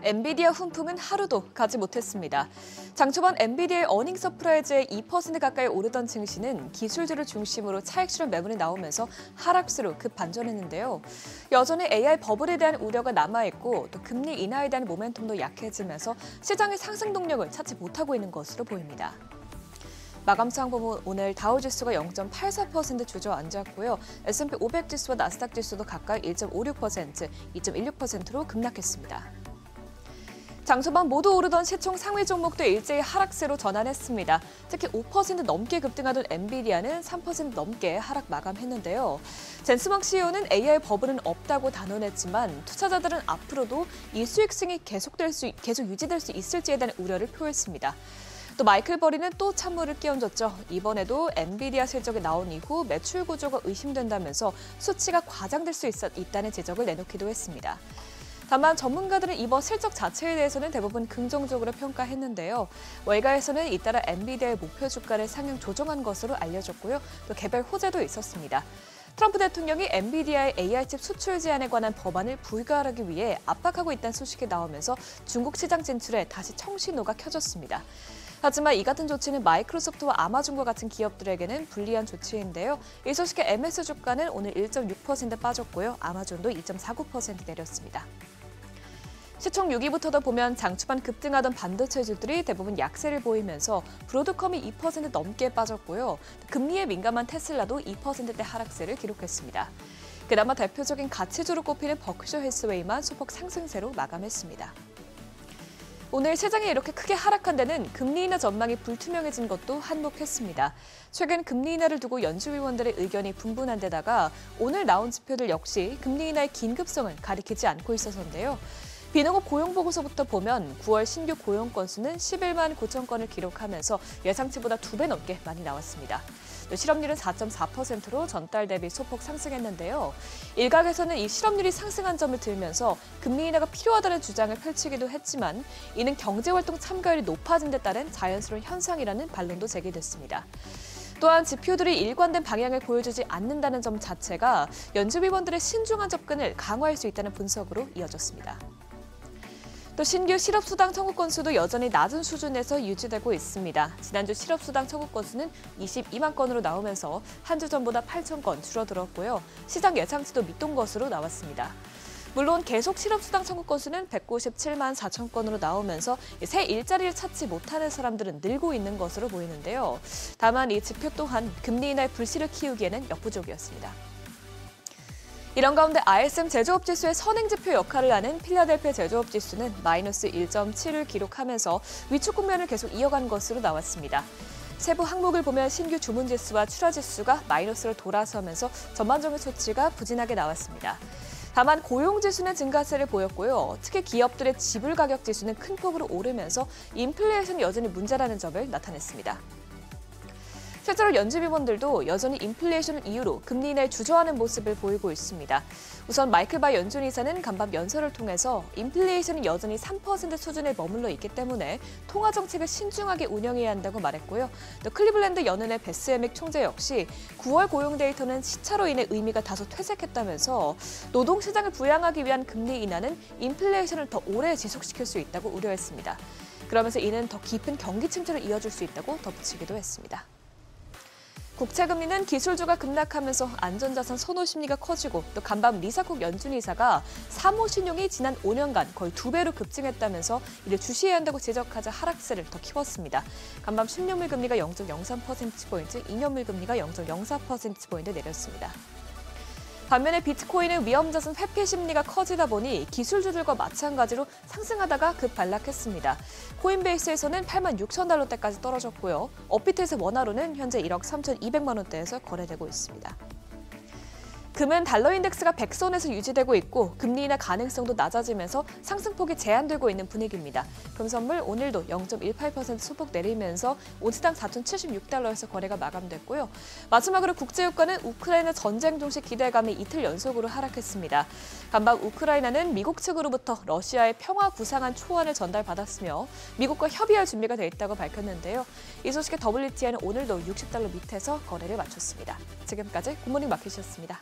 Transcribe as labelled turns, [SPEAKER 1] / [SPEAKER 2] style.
[SPEAKER 1] 엔비디아 훈풍은 하루도 가지 못했습니다. 장 초반 엔비디아의 어닝 서프라이즈에 2% 가까이 오르던 증시는 기술주를 중심으로 차익 실현 매물이 나오면서 하락세로 급반전했는데요. 여전히 AI 버블에 대한 우려가 남아있고 또 금리 인하에 대한 모멘텀도 약해지면서 시장의 상승 동력을 찾지 못하고 있는 것으로 보입니다. 마감상 보면 오늘 다우지수가 0.84% 주저앉았고요. S&P 500 지수와 나스닥 지수도 각각 1.56%, 2.16%로 급락했습니다. 장초반 모두 오르던 시총 상위 종목도 일제히 하락세로 전환했습니다. 특히 5% 넘게 급등하던 엔비디아는 3% 넘게 하락 마감했는데요. 젠스망 CEO는 AI 버블은 없다고 단언했지만 투자자들은 앞으로도 이 수익승이 계속 유지될 수 있을지에 대한 우려를 표했습니다. 또 마이클 버리는 또 찬물을 끼얹었죠. 이번에도 엔비디아 실적이 나온 이후 매출 구조가 의심된다면서 수치가 과장될 수 있다는 지적을 내놓기도 했습니다. 다만 전문가들은 이번 실적 자체에 대해서는 대부분 긍정적으로 평가했는데요. 외가에서는 잇따라 엔비디아의 목표 주가를 상향 조정한 것으로 알려졌고요. 또 개별 호재도 있었습니다. 트럼프 대통령이 엔비디아의 AI칩 수출 제한에 관한 법안을 불가하기 위해 압박하고 있다는 소식이 나오면서 중국 시장 진출에 다시 청신호가 켜졌습니다. 하지만 이 같은 조치는 마이크로소프트와 아마존과 같은 기업들에게는 불리한 조치인데요. 이 소식에 MS 주가는 오늘 1.6% 빠졌고요. 아마존도 2.49% 내렸습니다. 시총 6위부터도 보면 장초반 급등하던 반도체주들이 대부분 약세를 보이면서 브로드컴이 2% 넘게 빠졌고요. 금리에 민감한 테슬라도 2%대 하락세를 기록했습니다. 그나마 대표적인 가치주로 꼽히는 버크셔 헬스웨이만 소폭 상승세로 마감했습니다. 오늘 시장이 이렇게 크게 하락한 데는 금리 인하 전망이 불투명해진 것도 한몫했습니다. 최근 금리 인하를 두고 연준위원들의 의견이 분분한 데다가 오늘 나온 지표들 역시 금리 인하의 긴급성을 가리키지 않고 있어서인데요. 비농업 고용보고서부터 보면 9월 신규 고용 건수는 11만 9천 건을 기록하면서 예상치보다 2배 넘게 많이 나왔습니다. 실업률은 4.4%로 전달 대비 소폭 상승했는데요. 일각에서는 이 실업률이 상승한 점을 들면서 금리 인하가 필요하다는 주장을 펼치기도 했지만 이는 경제활동 참가율이 높아진 데 따른 자연스러운 현상이라는 반론도 제기됐습니다. 또한 지표들이 일관된 방향을 보여주지 않는다는 점 자체가 연준위원들의 신중한 접근을 강화할 수 있다는 분석으로 이어졌습니다. 또 신규 실업수당 청구 건수도 여전히 낮은 수준에서 유지되고 있습니다. 지난주 실업수당 청구 건수는 22만 건으로 나오면서 한 주 전보다 8천 건 줄어들었고요. 시장 예상치도 밑돈 것으로 나왔습니다. 물론 계속 실업수당 청구 건수는 197만 4천 건으로 나오면서 새 일자리를 찾지 못하는 사람들은 늘고 있는 것으로 보이는데요. 다만 이 지표 또한 금리 인하의 불씨를 키우기에는 역부족이었습니다. 이런 가운데 ISM 제조업지수의 선행지표 역할을 하는 필라델피아 제조업지수는 마이너스 1.7을 기록하면서 위축 국면을 계속 이어간 것으로 나왔습니다. 세부 항목을 보면 신규 주문지수와 출하지수가 마이너스로 돌아서면서 전반적인 수치가 부진하게 나왔습니다. 다만 고용지수는 증가세를 보였고요. 특히 기업들의 지불 가격 지수는 큰 폭으로 오르면서 인플레이션이 여전히 문제라는 점을 나타냈습니다. 실제로 연준위원들도 여전히 인플레이션을 이유로 금리 인하에 주저하는 모습을 보이고 있습니다. 우선 마이클 바 연준이사는 간밤 연설을 통해서 인플레이션이 여전히 3% 수준에 머물러 있기 때문에 통화 정책을 신중하게 운영해야 한다고 말했고요. 또 클리블랜드 연은의 베스 해맥 총재 역시 9월 고용 데이터는 시차로 인해 의미가 다소 퇴색했다면서 노동시장을 부양하기 위한 금리 인하는 인플레이션을 더 오래 지속시킬 수 있다고 우려했습니다. 그러면서 이는 더 깊은 경기 침체를 이어줄 수 있다고 덧붙이기도 했습니다. 국채금리는 기술주가 급락하면서 안전자산 선호 심리가 커지고 또 간밤 리사콕 연준이사가 사모신용이 지난 5년간 거의 2배로 급증했다면서 이를 주시해야 한다고 지적하자 하락세를 더 키웠습니다. 간밤 10년물 금리가 0.03%포인트, 2년물 금리가 0.04%포인트 내렸습니다. 반면에 비트코인은 위험자산 회피 심리가 커지다 보니 기술주들과 마찬가지로 상승하다가 급반락했습니다. 코인베이스에서는 8만 6천 달러대까지 떨어졌고요. 업비트에서 원화로는 현재 1억 3,200만 원대에서 거래되고 있습니다. 금은 달러 인덱스가 100선에서 유지되고 있고 금리 인하 가능성도 낮아지면서 상승폭이 제한되고 있는 분위기입니다. 금선물 오늘도 0.18% 소폭 내리면서 온스당 4,076달러에서 거래가 마감됐고요. 마지막으로 국제유가는 우크라이나 전쟁 종식 기대감이 이틀 연속으로 하락했습니다. 간밤 우크라이나는 미국 측으로부터 러시아의 평화 구상안 초안을 전달받았으며 미국과 협의할 준비가 돼 있다고 밝혔는데요. 이 소식에 WTI는 오늘도 60달러 밑에서 거래를 마쳤습니다. 지금까지 굿모닝 마켓이었습니다.